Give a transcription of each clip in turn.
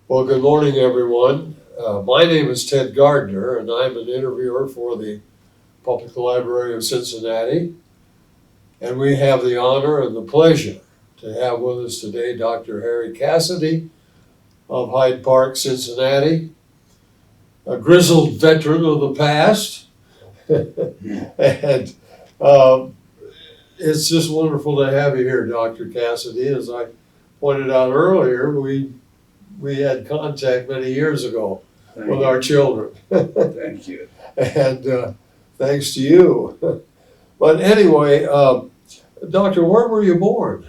Well, good morning, everyone. My name is Ted Gardner, and I'm an interviewer for the Public Library of Cincinnati. And we have the honor and the pleasure to have with us today Dr. Harry Cassady of Hyde Park, Cincinnati, a grizzled veteran of the past. And it's just wonderful to have you here, Dr. Cassady. As I pointed out earlier, we had contact many years ago with our children. Thank you. And thanks to you. But anyway, Doctor, where were you born?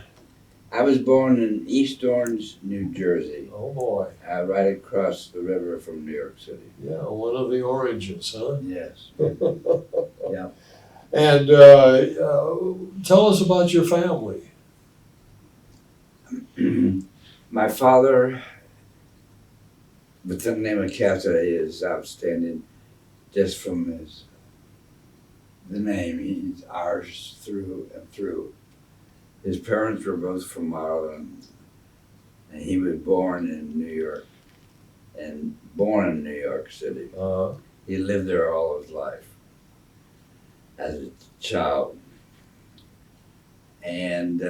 I was born in East Orange, New Jersey, Oh boy, right across the river from New York City. yeah, one of the oranges, huh? Yes. Yeah. And tell us about your family. My father, with the name of Cassady, is outstanding just from the name. He's ours through and through. His parents were both from Ireland, and he was born in New York and born in New York City. He lived there all his life as a child. And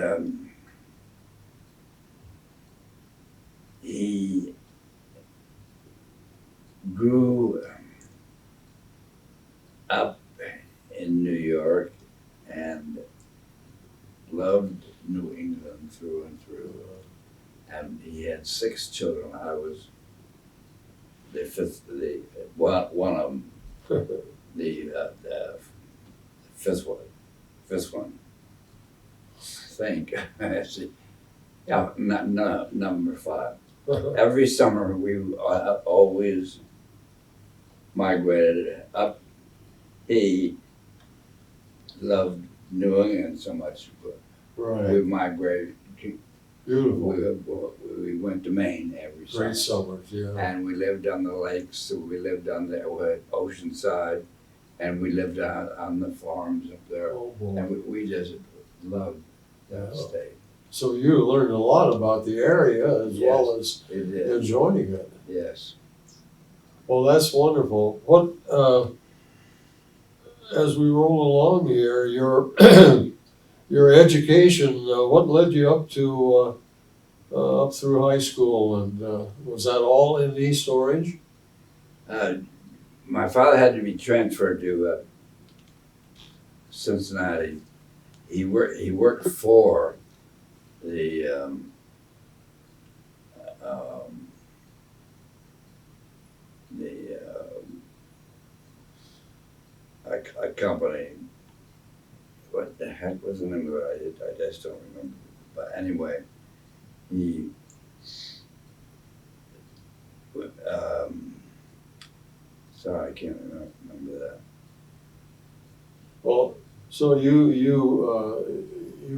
he grew up in New York and loved New England through and through. And he had 6 children. I was the fifth, one of them, the fifth one. I think. See, yeah, no, number 5. Every summer we always migrated up. He loved New England so much. Right. We migrated. Beautiful. We went to Maine every summer. Great summers, yeah. And we lived on the lakes. So we lived on the ocean side, and we lived on the farms up there. Oh boy. And we just loved that state. So you learned a lot about the area as well as enjoying it. Yes. Well, that's wonderful. What, as we roll along here, your your education, what led you up to up through high school, and was that all in East Orange? My father had to be transferred to Cincinnati. He worked for the a company. What the heck was the name of it? I just don't remember. But anyway, he sorry, I can't remember that. Well, so you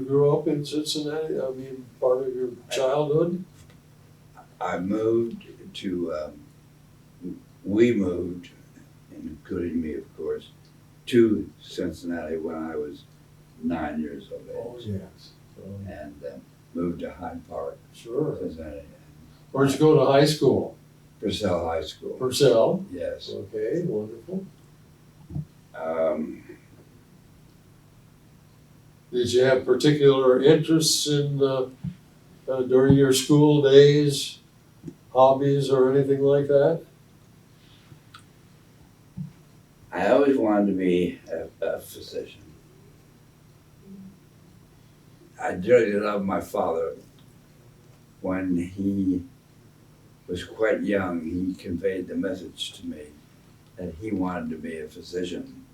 grew up in Cincinnati? I mean, part of your childhood? I moved to, we moved, including me, of course, to Cincinnati when I was 9 years of age. Oh, yes. And moved to Hyde Park, Sure. Cincinnati. Where'd you go to high school? Purcell High School. Purcell? Yes. Okay, wonderful. Did you have particular interests in during your school days, hobbies or anything like that? I always wanted to be a physician. I really loved my father. When he was quite young, he conveyed the message to me that he wanted to be a physician.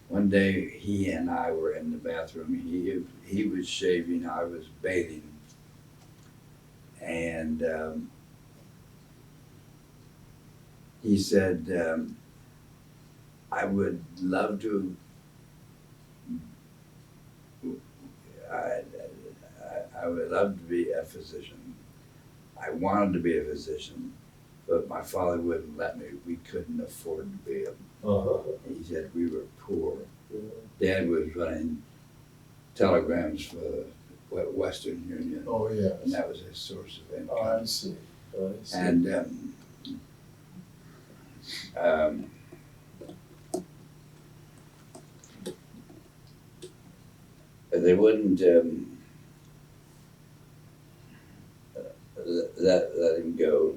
One day, he and I were in the bathroom. He was shaving, I was bathing. And he said, I would love to, I would love to be a physician. I wanted to be a physician, but my father wouldn't let me. We couldn't afford to be a. He said we were poor. Dad was running telegrams for the Western Union. Oh, yes. And that was his source of income. Oh, I see. I see. And um, they wouldn't let him go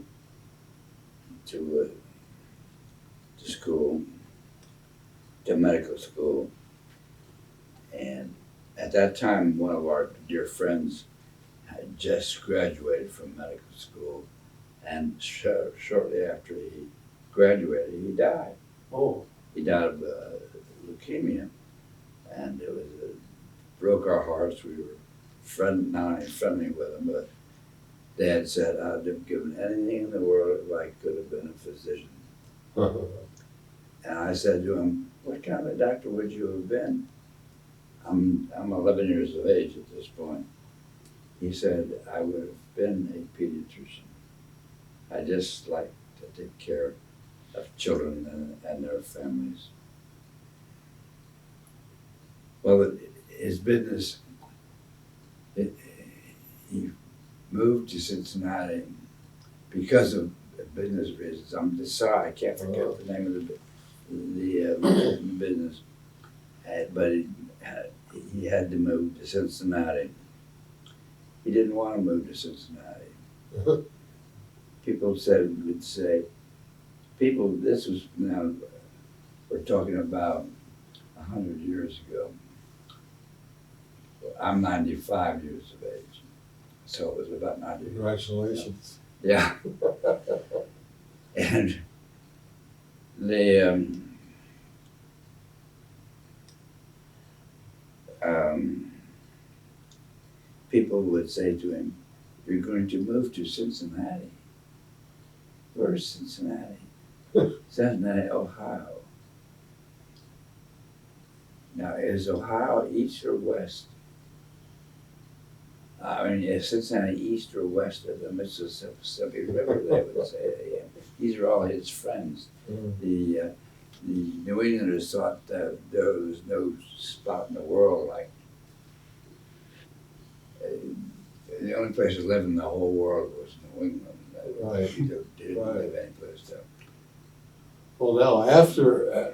to school, to medical school. And at that time, one of our dear friends had just graduated from medical school, and shortly after he graduated, he died. Oh, He died of leukemia, and it was broke our hearts. We were not only friendly with him, but Dad said, "I'd have given anything in the world if I could have been a physician." And I said to him, "What kind of a doctor would you have been?" I'm 11 years of age at this point. He said, "I would have been a pediatrician. I just like to take care of children and their families." Well, his business, he moved to Cincinnati because of business reasons. I'm just sorry, I can't forget the name of the business. But he had to move to Cincinnati. He didn't want to move to Cincinnati. People would say, this was now, we're talking about 100 years ago. I'm 95 years of age, so it was about 90 years. congratulations. Yeah. And the people would say to him, "You're going to move to Cincinnati." "Where's Cincinnati?" "Cincinnati, Ohio." Now, is Ohio east or west? I mean, is Cincinnati east or west of the Mississippi River, they would say. These are all his friends. The New Englanders thought that there was no spot in the world like, the only place to live in the whole world was New England. Right. You didn't live anyplace else. Well, now, after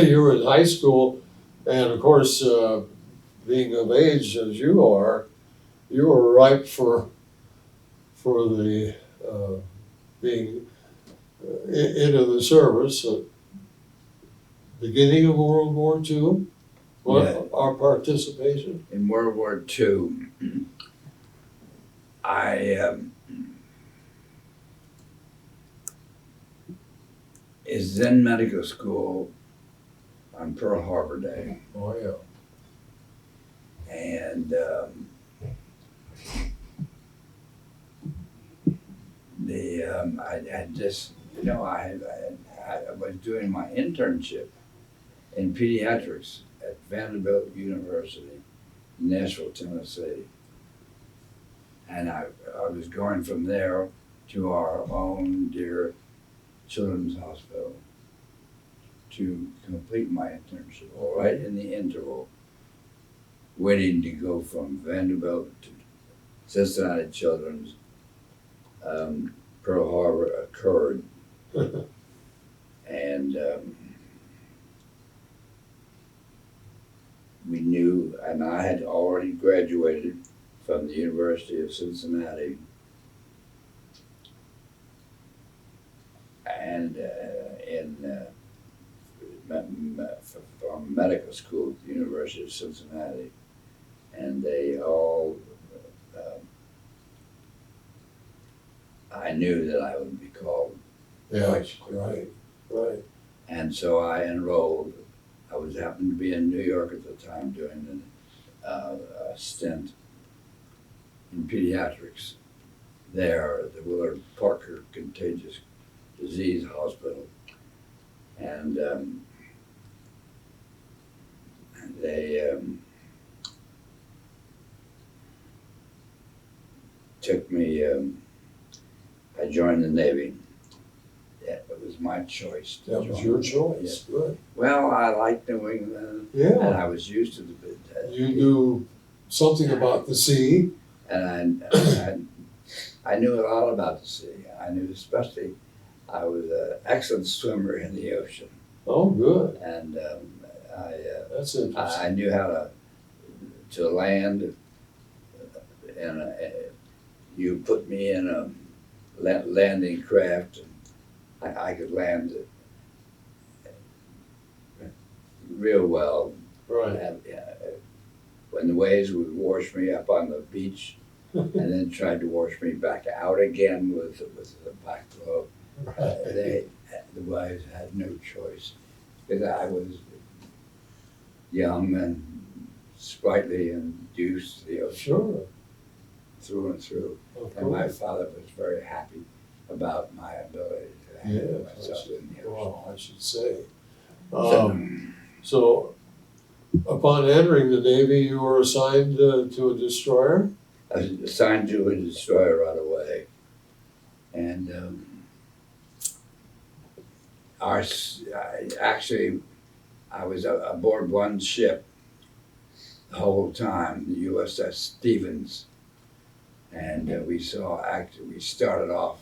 you were in high school, and of course, being of age as you are, you were ripe for the being into the service. Beginning of World War II, Yeah. our participation. In World War II, I is in medical school on Pearl Harbor Day, Oh yeah. and I just, I was doing my internship in pediatrics at Vanderbilt University in Nashville, Tennessee. And I was going from there to our own dear children's hospital to complete my internship, right in the interval, waiting to go from Vanderbilt to Cincinnati Children's. Pearl Harbor occurred, and we knew, and I had already graduated from the University of Cincinnati, and from medical school at the University of Cincinnati, and they all, I knew that I would be called. Yeah, right. And so I enrolled. I happened to be in New York at the time doing a stint in pediatrics there at the Willard Parker Contagious Disease Hospital. And they took me, I joined the Navy. It was my choice to That join. was your choice. Yeah. Good. Well, I liked New England, and Yeah. I was used to the business. You knew something about the sea. And I knew a lot about the sea. I knew especially, I was an excellent swimmer in the ocean. Oh, good. And That's interesting. I knew how to land. And you put me in a landing craft, and I could land real well. Right. And, when the waves would wash me up on the beach, and then tried to wash me back out again with the back blow. The wives had no choice because I was young and sprightly and used to the ocean Sure. through and through. Of And my course. father was very happy about my ability to handle myself in the ocean. Well, I should say. So, upon entering the Navy, you were assigned to a destroyer? I was assigned to a destroyer right away. And I was aboard one ship the whole time, the USS Stevens, and we started off.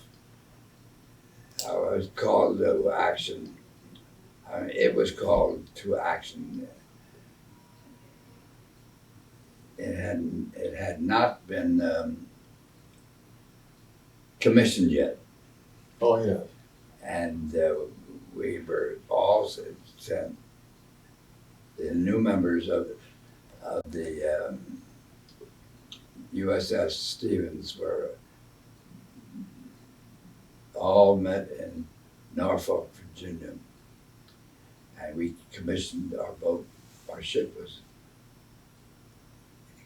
I was called to action. It was called to action. It had not been commissioned yet. Oh, yeah. And we were all sent. The new members of the USS Stevens were all met in Norfolk, Virginia, and we commissioned our boat. Our ship was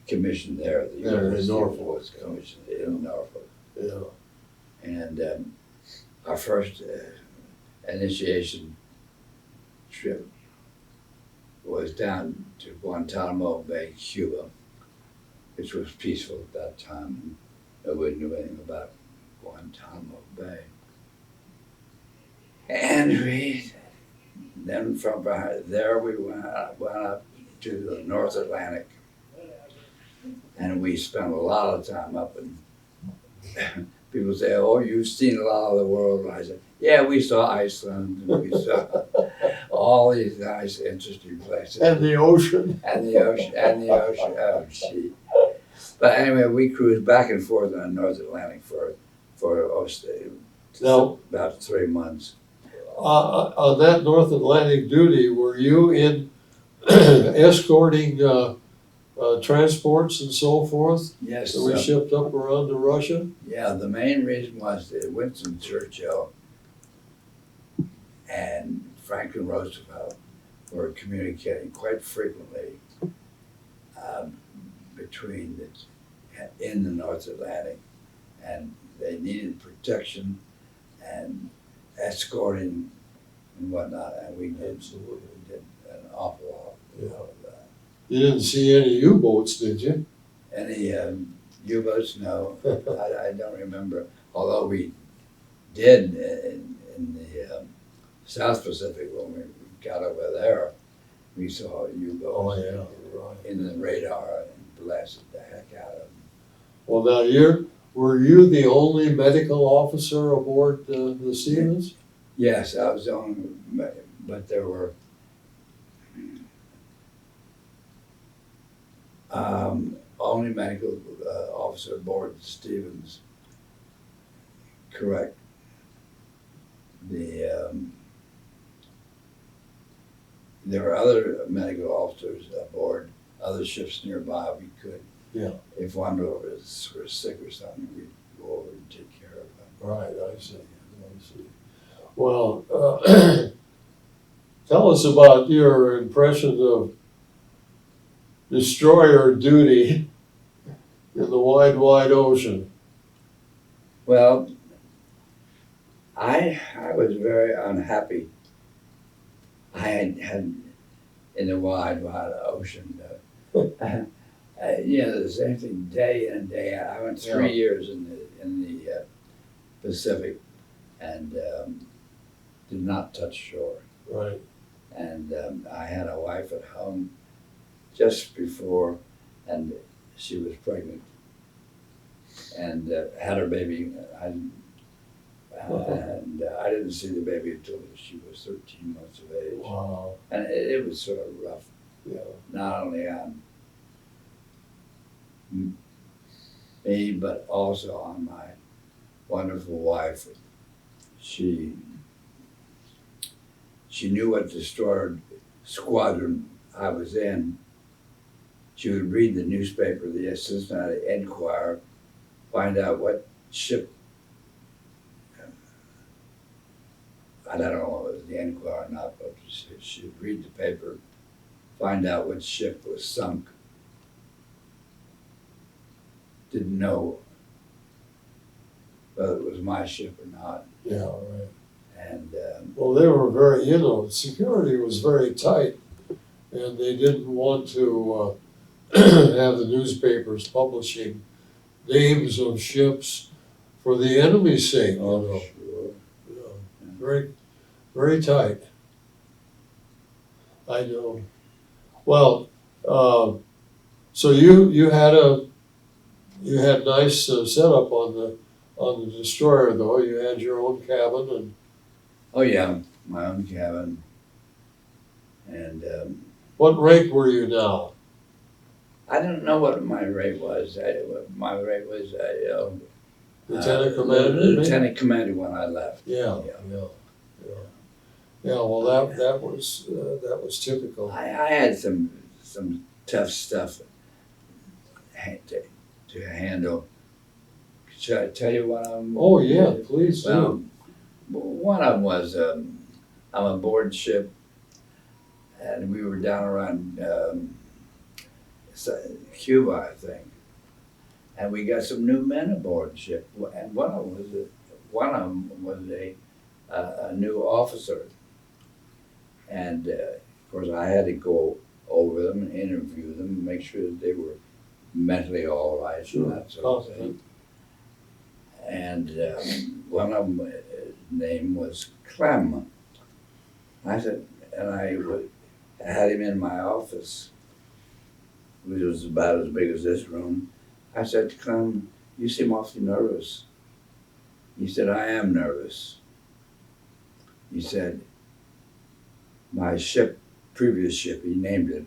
commissioned there. The There in USS Norfolk. was commissioned in Norfolk, Yeah. and our first initiation trip was down to Guantanamo Bay, Cuba, which was peaceful at that time. Nobody knew anything about Guantanamo Bay. And then from there we went up to the North Atlantic, and we spent a lot of time up in. People say, "Oh, you've seen a lot of the world." And I said, "Yeah, we saw Iceland, and we saw all these nice, interesting places, And the ocean. and the ocean, and the ocean." Oh, gee. But anyway, we cruised back and forth on the North Atlantic for Now, about 3 months. on that North Atlantic duty, were you in escorting transports and so forth Yes. that we shipped up around to Russia? Yeah, the main reason was that Winston Churchill and Franklin Roosevelt were communicating quite frequently in the North Atlantic, and they needed protection and escorting and whatnot, and we did an awful lot of that. You didn't see any U-boats, did you? Any U-boats? No, I don't remember. Although we did in the South Pacific when we got over there, we saw U-boats. Oh, yeah, right. In the radar and blasted the heck out of them. Well, now were you the only medical officer aboard the Stevens? Yes, I was the only, but there were only medical officer aboard the Stevens. Correct. There were other medical officers aboard other ships nearby. We could, if one was sick or something, we'd go over and take care of them. Right, I see. Well, tell us about your impression of destroyer duty in the wide, wide ocean. Well, I was very unhappy. I had in the wide, wide ocean. The same thing day in and day out. I went 3 years in the Pacific and did not touch shore. Right. And I had a wife at home just before, and she was pregnant. and had her baby. And I didn't see the baby until she was 13 months of age. Wow. And it was sort of rough, Yeah. not only on me, but also on my wonderful wife. She knew what destroyer squadron I was in. She would read the newspaper, the Cincinnati Enquirer, find out what ship, I don't know if it was the Enquirer or not, but she'd read the paper, find out which ship was sunk. Didn't know whether it was my ship or not. Yeah, right. And Well, they were very, security was very tight, and they didn't want to have the newspapers publishing names of ships for the enemy's sake, sure. Yeah. Very, very tight. I know. Well, so you had nice setup on the destroyer though. You had your own cabin and. Oh yeah, my own cabin. And What rank were you now? I don't know what my rate was. My rate was Lieutenant commander? Lieutenant commander when I left. Yeah. Yeah, well, that was typical. I had some tough stuff to handle. Should I tell you one of them? Oh yeah, please Well, do. one of them was I'm aboard ship, and we were down around Cuba, I think, and we got some new men aboard the ship, and one of them was a new officer, and of course I had to go over them and interview them and make sure that they were mentally all right and that sort of thing. And one of them, his name was Clem. I said, and I had him in my office, which was about as big as this room. I said, Clem, you seem awfully nervous. He said, I am nervous. He said, my ship, previous ship, he named it.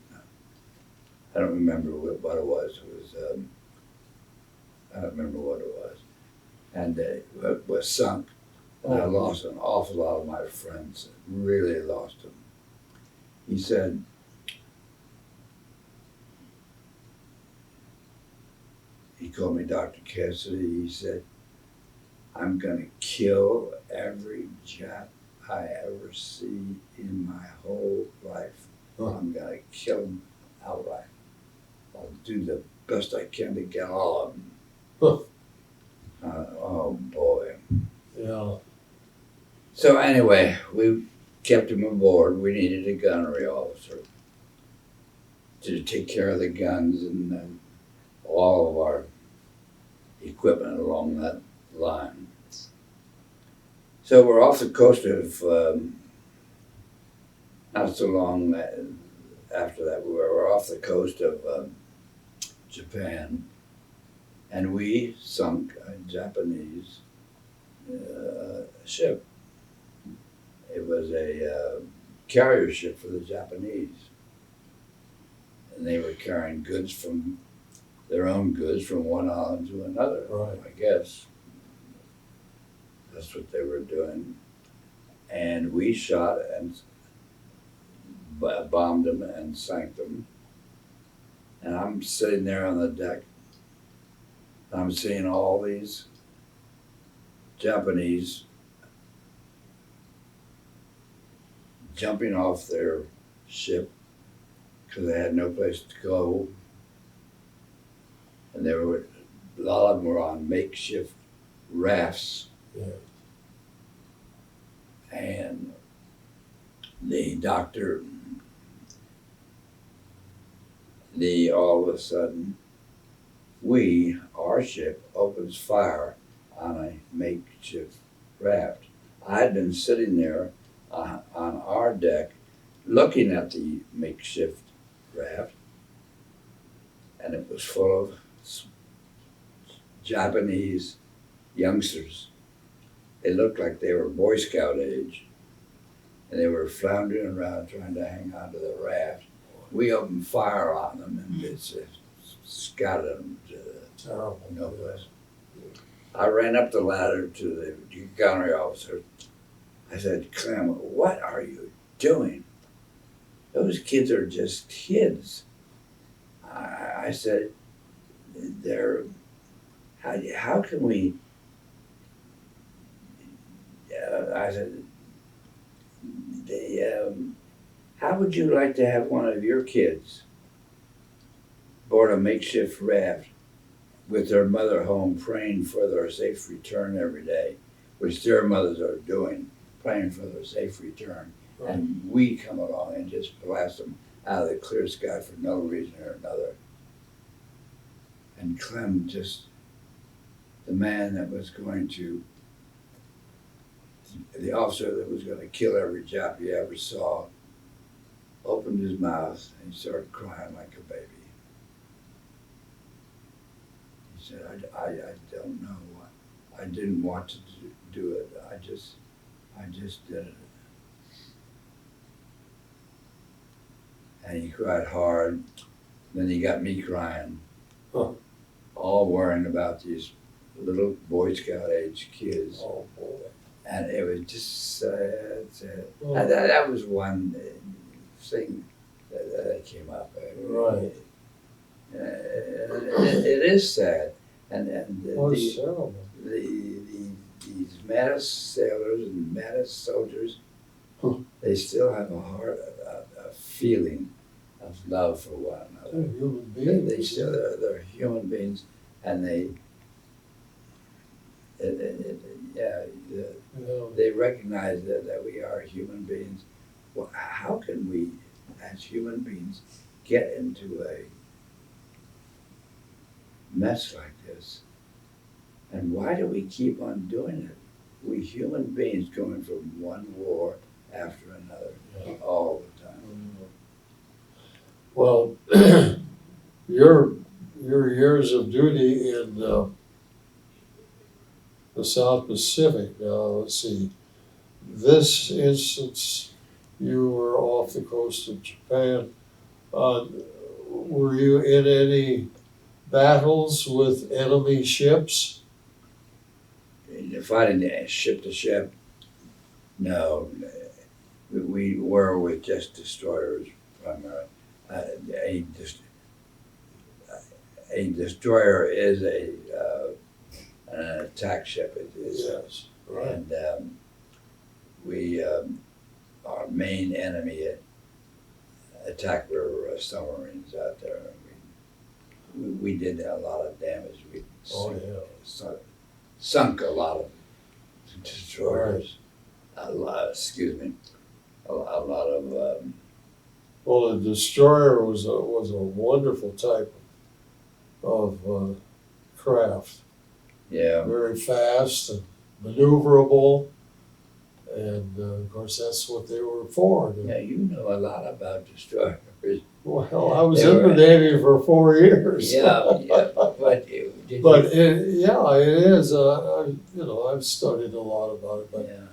I don't remember what it was. It was, I don't remember what it was. And it was sunk. And I lost an awful lot of my friends, really lost them. He said, he called me Dr. Cassady. He said, I'm going to kill every Jap I ever see in my whole life. I'm going to kill them outright. I'll do the best I can to get all of them. Oh boy. Yeah. So anyway, we kept him aboard. We needed a gunnery officer to take care of the guns and all of our equipment along that line. So we're off the coast of, not so long after that, we were off the coast of Japan, and we sunk a Japanese ship. It was a carrier ship for the Japanese. And they were carrying goods from their own goods from one island to another, Right. I guess. That's what they were doing. And we shot and bombed them and sank them. And I'm sitting there on the deck. I'm seeing all these Japanese jumping off their ship because they had no place to go. And a lot of them were on makeshift rafts. Yeah. And the doctor, all of a sudden, our ship opens fire on a makeshift raft. I had been sitting there on our deck looking at the makeshift raft, and it was full of Japanese youngsters. They looked like they were Boy Scout age, and they were floundering around trying to hang onto the raft. We opened fire on them and just scouted them to Terrible. no place. I ran up the ladder to the gunnery officer. I said, Clem, what are you doing? Those kids are just kids. I said, how can we, I said, how would you like to have one of your kids board a makeshift raft with their mother home praying for their safe return every day, which their mothers are doing, praying for their safe return. Right. And we come along and just blast them out of the clear sky for no reason or another. And Clem, just the man that was going to, the officer that was going to kill every Jap you ever saw, opened his mouth and he started crying like a baby. He said, I don't know what, I didn't want to do it. I just did it. And he cried hard. Then he got me crying, all worrying about these little Boy Scout age kids. Oh, boy. And it was just sad. Oh. And that was one thing that came up. Right. It is sad. And It's terrible. these maddest sailors and maddest soldiers, they still have a heart, a feeling of love for one They're another. human They beings. still, they're human beings, and they recognize that we are human beings. Well, how can we, as human beings, get into a mess like this? And why do we keep on doing it? We human beings going from one war after another, all the time. Well, your years of duty in the South Pacific. Now, let's see. This instance, you were off the coast of Japan. Were you in any battles with enemy ships? Fighting ship to ship, no. We were with just destroyers primarily. A destroyer is an attack ship. It is, Yes. Right. and our main enemy attacked were submarines out there. We did a lot of damage. We sunk a lot of destroyers. A lot of. Well, the destroyer was a wonderful type of craft. Yeah. Very fast and maneuverable, and of course that's what they were for. Yeah, you know a lot about destroyers. Well, I was in the Navy for 4 years. Yeah, but it is. I've studied a lot about it, but yeah.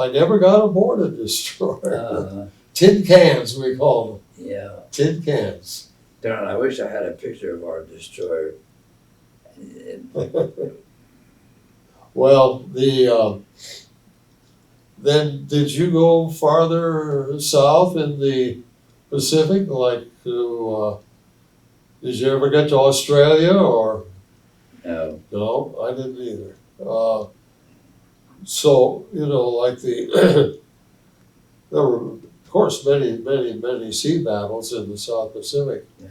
I never got aboard a destroyer. Uh, Tin cans, we call them. yeah. Tin cans. Darn, I wish I had a picture of our destroyer. Well, then did you go farther south in the Pacific, like to? Did you ever get to Australia or? No. No, I didn't either. So like there were, of course, many sea battles in the South Pacific. Yeah.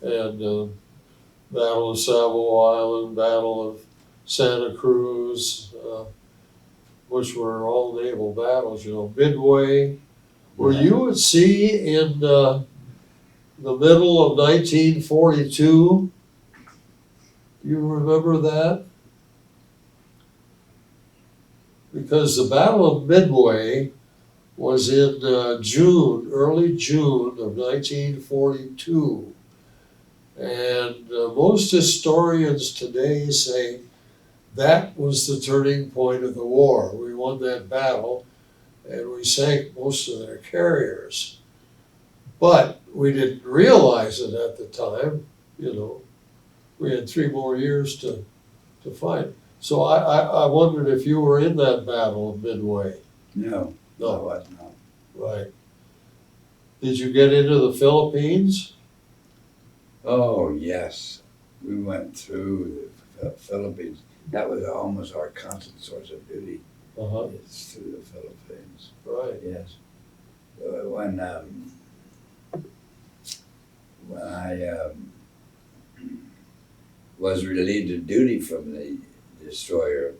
And Battle of Savo Island, Battle of Santa Cruz, which were all naval battles. Midway. Were you at sea in the middle of 1942? You remember that? Because the Battle of Midway was in early June of 1942. And most historians today say that was the turning point of the war. We won that battle and we sank most of their carriers. But we didn't realize it at the time, you know. We had 3 more years to fight. So I wondered if you were in that battle of Midway. No, I No, was not. right. Did you get into the Philippines? Oh, yes. We went through the Philippines. That was almost our constant source of duty. Uh-huh, It's through the Philippines. right. Yes. When I was relieved of duty from the destroyer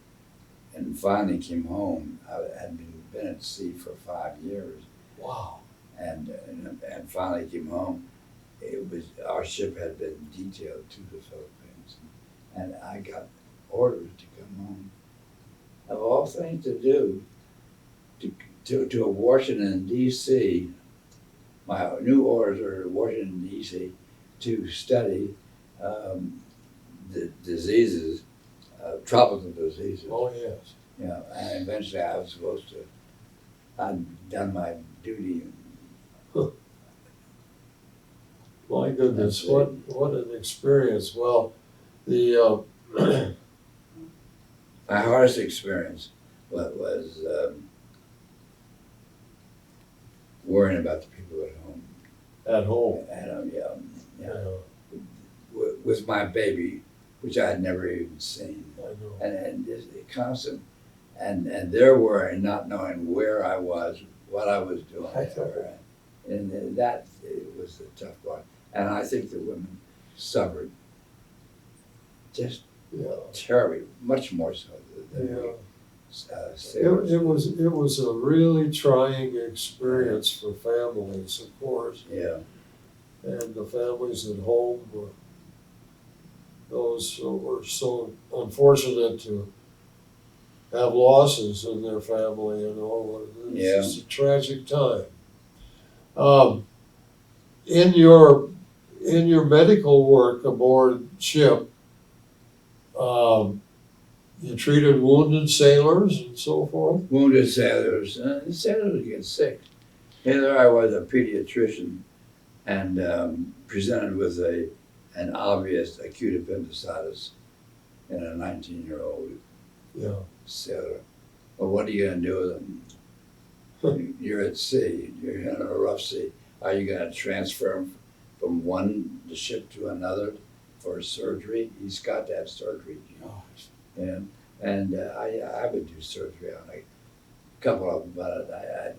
and finally came home, I had been at sea for 5 years, Wow. and finally came home. It was our ship had been detailed to the Philippines, and I got orders to come home. Of all things to do, to Washington D.C. My new orders are to Washington D.C. to study the diseases, tropical diseases. Oh, yes. You know, and eventually I was supposed to. I'd done my duty. My goodness, That's what an experience. Well, the My hardest experience was worrying about the people at home. at home. And Yeah, with my baby, which I had never even seen, I know. and just constant, and their worry, not knowing where I was, what I was doing, and that it was a tough one. And I think the women suffered just Yeah, terribly, much more so than yeah. sailors. It was a really trying experience for families, of course, Yeah, and the families at home were those who were so unfortunate to have losses in their family, you know. It's just a tragic time. Um, in your medical work aboard ship, you treated wounded sailors and so forth. wounded sailors. Sailors get sick. Here I was, a pediatrician, and presented with an obvious acute appendicitis in a 19-year-old Yeah, sailor. Well, what are you going to do with them? You're at sea. You're in a rough sea. Are you going to transfer him from one ship to another for surgery? He's got to have surgery. gosh. And I would do surgery on a couple of them, but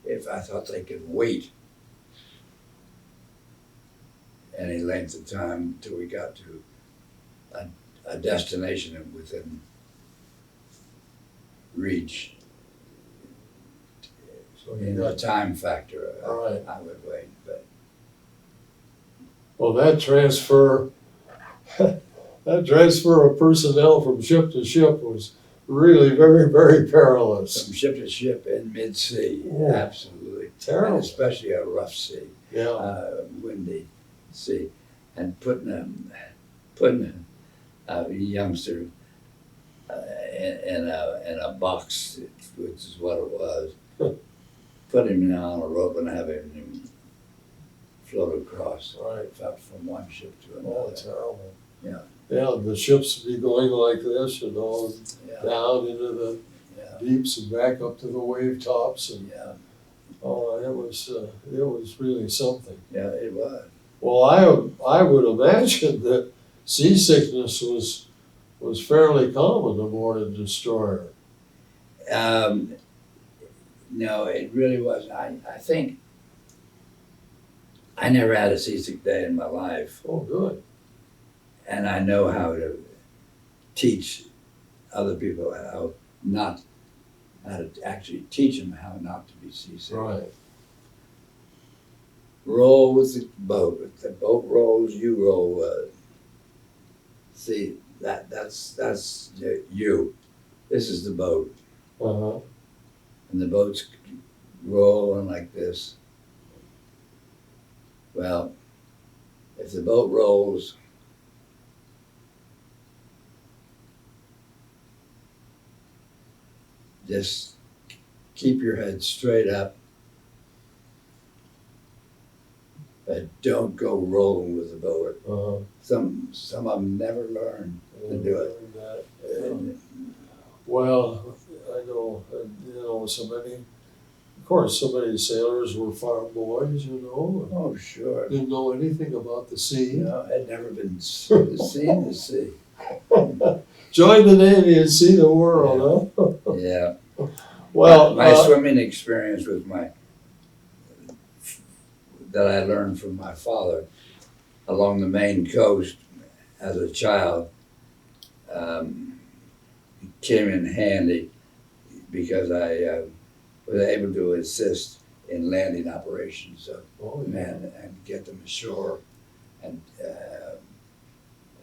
if I thought they could wait any length of time till we got to a destination within reach, So in you the got time factor, all right. I would wait. But Well, that transfer of personnel from ship to ship was really very, very perilous. from ship to ship in mid-sea, Oh, absolutely, terrible. and especially a rough sea. Yeah, Windy sea, and putting a youngster in a box, which is what it was, put him on a rope and having him float across right. from one ship to Oh, another. terrible. Yeah. Yeah, the ships would be going like this, you know, Yeah, down into the yeah, deeps and back up to the wave tops, and yeah, oh, it was really something. yeah. It was. Well, I would imagine that seasickness was fairly common aboard a destroyer. No, it really wasn't. I think I never had a seasick day in my life, Oh, good. and I know how to teach other people how to actually teach them how not to be seasick. Right. Roll with the boat. If the boat rolls, you roll. See, that's you. This is the boat, Uh-huh. and the boat's rolling like this. Well, if the boat rolls, just keep your head straight up, but don't go rolling with the boat. Some of them never learn to do it. That, yeah. Well, I know, so many, of course, so many sailors were farm boys, and Oh, sure. didn't know anything about the sea. No, I'd never been seen the sea. Join the Navy and see the world, huh? Yeah. Well, my swimming experience was that I learned from my father along the Maine coast as a child came in handy because I was able to assist in landing operations of men and get them ashore and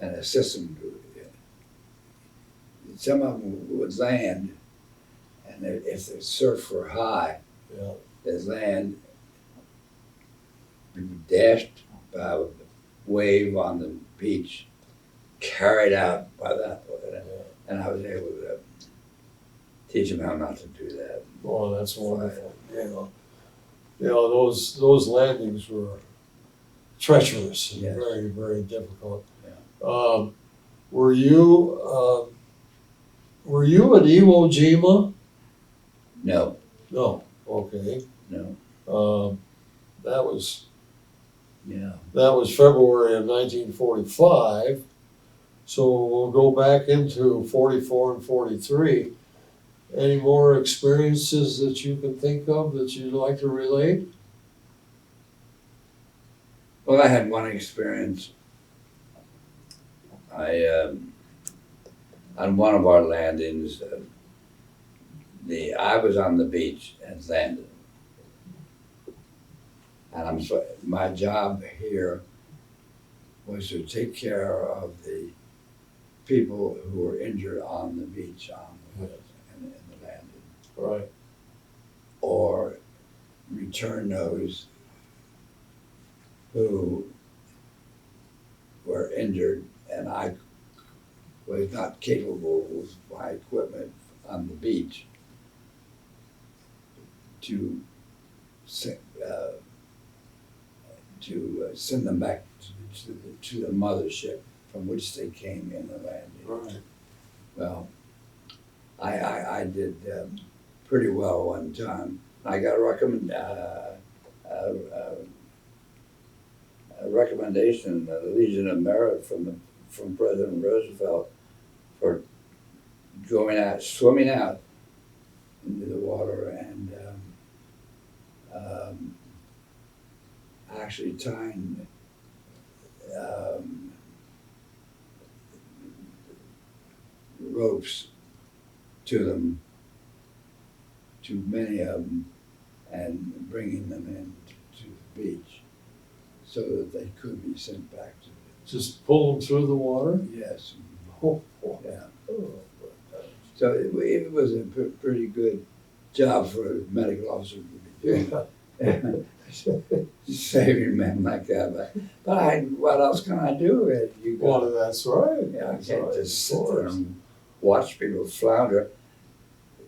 assist them. Some of them would land, and if the surf were high, they'd land, be dashed by a wave on the beach, carried out by that, and I was able to teach them how not to do that. Oh, that's wonderful. Those landings were treacherous and Yes. very, very difficult. Yeah. Were you at Iwo Jima? No. No. Okay. No. That was Yeah. February of 1945. So we'll go back into 44 and 43. Any more experiences that you can think of that you'd like to relate? Well, I had one experience. On one of our landings, I was on the beach and landed, and my job here was to take care of the people who were injured on the beach in the landing, Right. or return those who were injured and I was not capable with my equipment on the beach to send them back to the mothership from which they came in the landing. Right. Well, I did pretty well one time. I got a recommendation, a Legion of Merit from President Roosevelt for swimming out into the water and actually tying ropes to them, to many of them, and bringing them in to the beach so that they could be sent back to Just pull them through the water? Yes. Oh, Yeah. oh. So it was a pretty good job for a medical officer to be doing. Saving men like that. But what else can I do? Well, that's right. Yeah, I That's can't right, just of sit there course. and watch people flounder.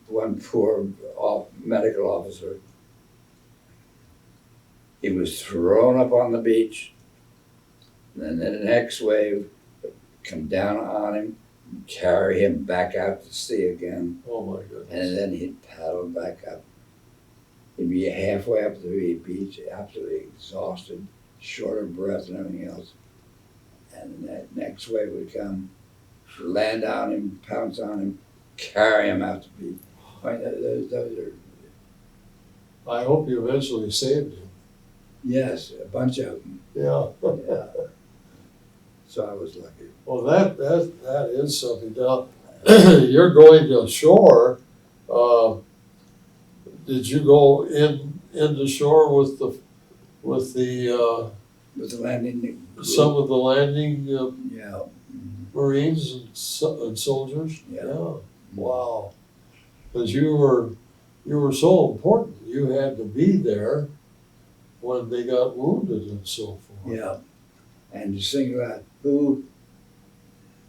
One poor medical officer, he was thrown up on the beach, and then the next wave would come down on him, and carry him back out to sea again, Oh my goodness. and then he'd paddle back up. He'd be halfway up the beach, absolutely exhausted, short of breath and everything else. And that next wave would come, land on him, pounce on him, carry him out to beach. I mean, those are, I hope you eventually saved him. yes, a bunch of them. Yeah. Yeah. So I was lucky. Well, that is something. Now, you're going to shore. Did you go into shore with the With the landing group, some of the landing yeah. Marines and soldiers? Yeah. Wow. Because you were so important. You had to be there when they got wounded and so forth. Yeah. and to single out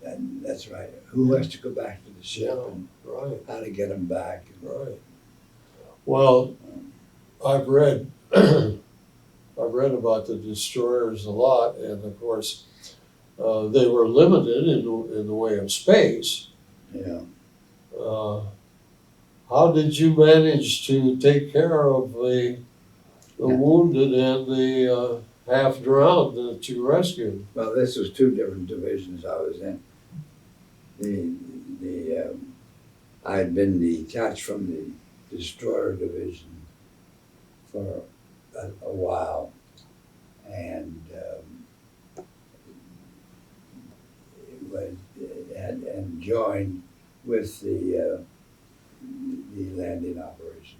and that's right, who has to go back to the ship and Right, how to get them back. right. Well, I've read, I've read about the destroyers a lot, and of course, they were limited in the way of space. Yeah. Uh, how did you manage to take care of the wounded and the half drowned that you rescued? Well, this was two different divisions I was in. I had been detached from the destroyer division for a while, and and joined with the landing operation.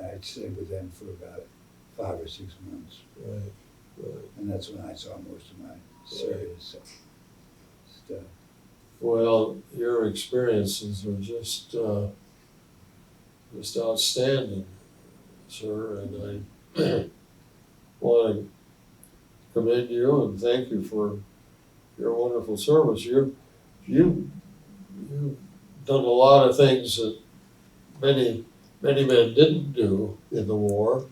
I'd stayed with them for about 5 or 6 months, Right, right. and that's when I saw most of my serious stuff. Well, your experiences are just outstanding, sir, and I want to commend you and thank you for your wonderful service. You've done a lot of things that many men didn't do in the war,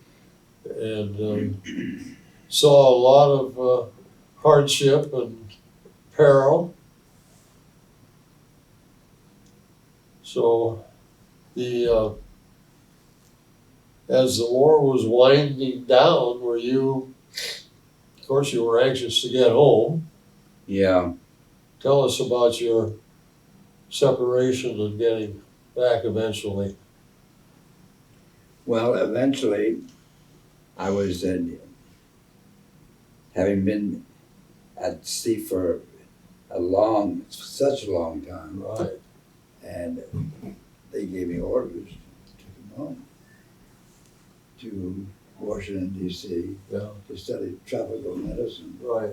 and saw a lot of hardship and peril. So the as the war was winding down, were you? Of course, you were anxious to get home. Yeah. Tell us about your separation and getting back eventually. Well, eventually, I was having been at sea for such a long time, Right. and they gave me orders to come home to Washington, D.C. Yeah. to study tropical medicine. Right.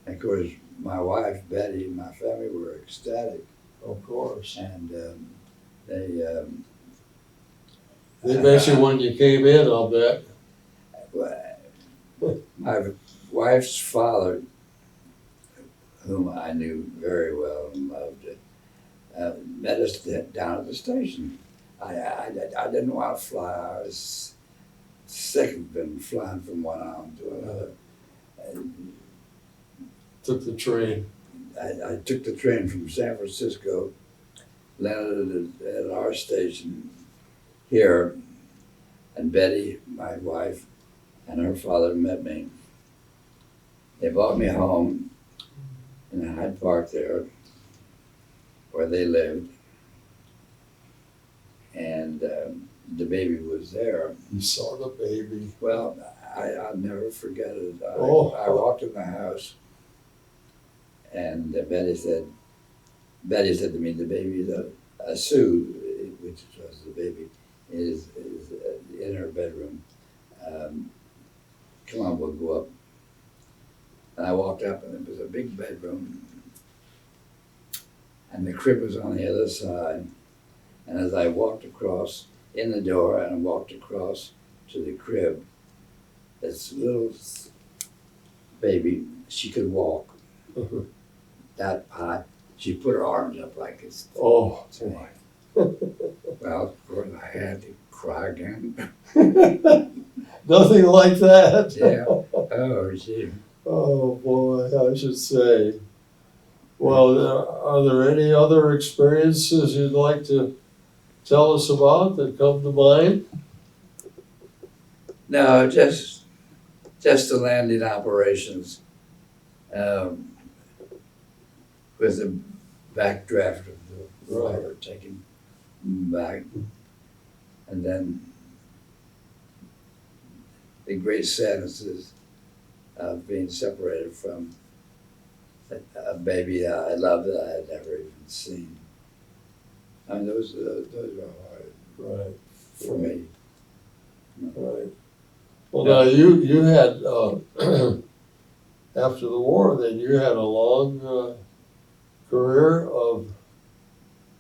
And of course, my wife, Betty, and my family were ecstatic, Of course. and They met you when you came in, I'll bet. my wife's father, whom I knew very well and loved, met us down at the station. I didn't want to fly. I was sick of being flying from one island to another. And Took the train. I took the train from San Francisco, landed at our station here, and Betty, my wife, and her father met me. They brought me home in Hyde Park there, where they lived, and the baby was there. You saw the baby. Well, I'll never forget it. I walked in the house, and Betty said to me, the baby is a Sue, which was the baby, is in her bedroom. Come on, we'll go up. And I walked up, and it was a big bedroom, and the crib was on the other side. And as I walked across in the door and walked across to the crib, this little baby, she could walk that high. She put her arms up like this. Oh, boy. Well, of course, I had to cry again. nothing like that. Yeah. Oh, gee. Oh boy, I should say. Well, are there any other experiences you'd like to tell us about that come to mind? No, just the landing operations, with the backdraft of the water taking back, and then the great sadnesses of being separated from a baby that I loved that I had never even seen. I mean, those are hard. Right. For me. Right. Well, now you had after the war, then you had a long career of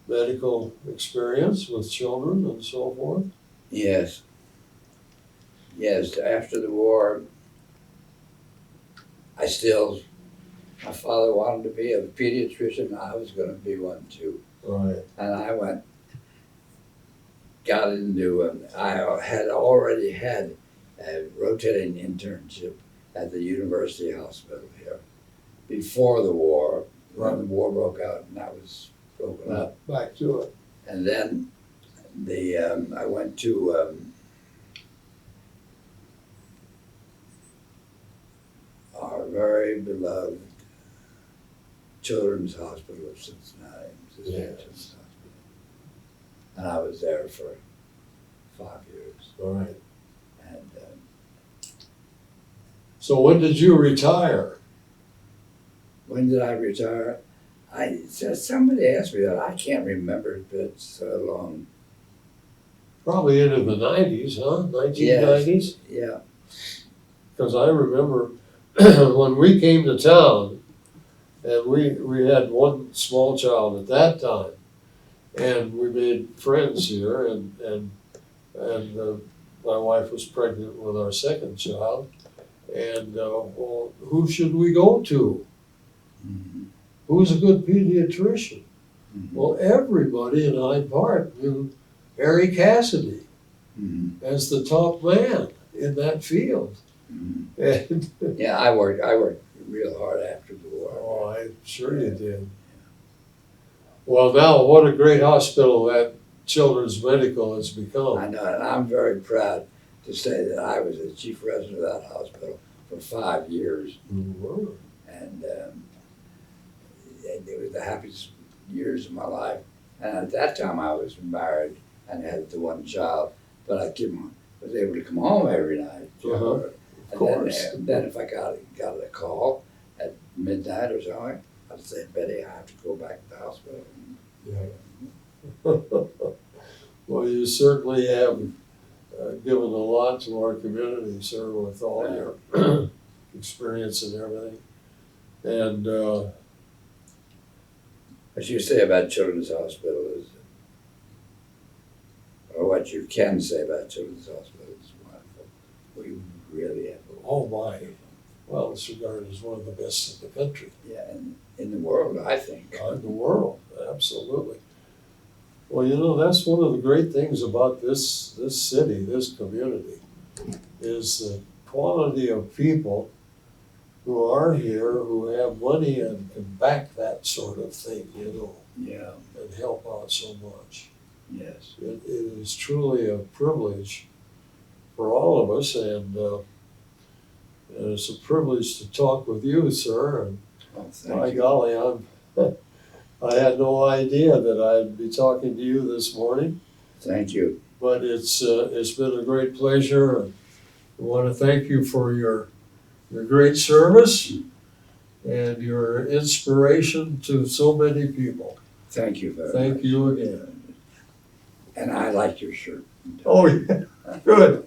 medical experience with children and so forth. Yes. Yes. After the war, my father wanted to be a pediatrician. I was going to be one too. Right. And I got into, I had already had a rotating internship at the University Hospital here before the war. When the war broke out and I was broken up. Back to it. And then I went to our very beloved Children's Hospital of Cincinnati. Yes. Children's Hospital. And I was there for 5 years. All right. And So when did you retire? when did I retire? Somebody asked me that. I can't remember. It's been so long. Probably into the 90s, huh? 1990s? Yeah. Because I remember when we came to town, and we had one small child at that time, and we made friends here, and my wife was pregnant with our second child, and well, who should we go to? Mm-hmm. Who's a good pediatrician? Mm-hmm. Well, everybody in Hyde Park knew Harry Cassady Mm-hmm. as the top man in that field. Mm-hmm. And Yeah, I worked real hard after the war. oh, I'm sure you did. Well, now what a great hospital that Children's Medical has I become. know, and I'm very proud to say that I was the chief resident of that hospital for 5 years, Mhm. and it was the happiest years of my life. And at that time, I was married and had the one child, but I was able to come home every night. Uh-huh. Of course. And then if I got a call at midnight or something, I'd say, Betty, I have to go back to the hospital. Well, you certainly have given a lot to our community, sir, with all your experience and everything. And What you say about Children's Hospital is, or what you can say about Children's Hospital is wonderful. We really have a oh my, well, it's regarded as one of the best in the country. yeah, in the world, I think. In the world, absolutely. Well, you know, that's one of the great things about this city, this community, is the quality of people who are here, who have money and can back that sort of thing, you know, Yeah, and help out so much. yes. It is truly a privilege for all of us, and it's a privilege to talk with you, sir. And Well, by thank you. golly, I had no idea that I'd be talking to you this morning, Thank you. but it's been a great pleasure. And I want to thank you for your great service and your inspiration to so many people. Thank you very much. Thank you again. And I like your shirt. Oh, yeah, good.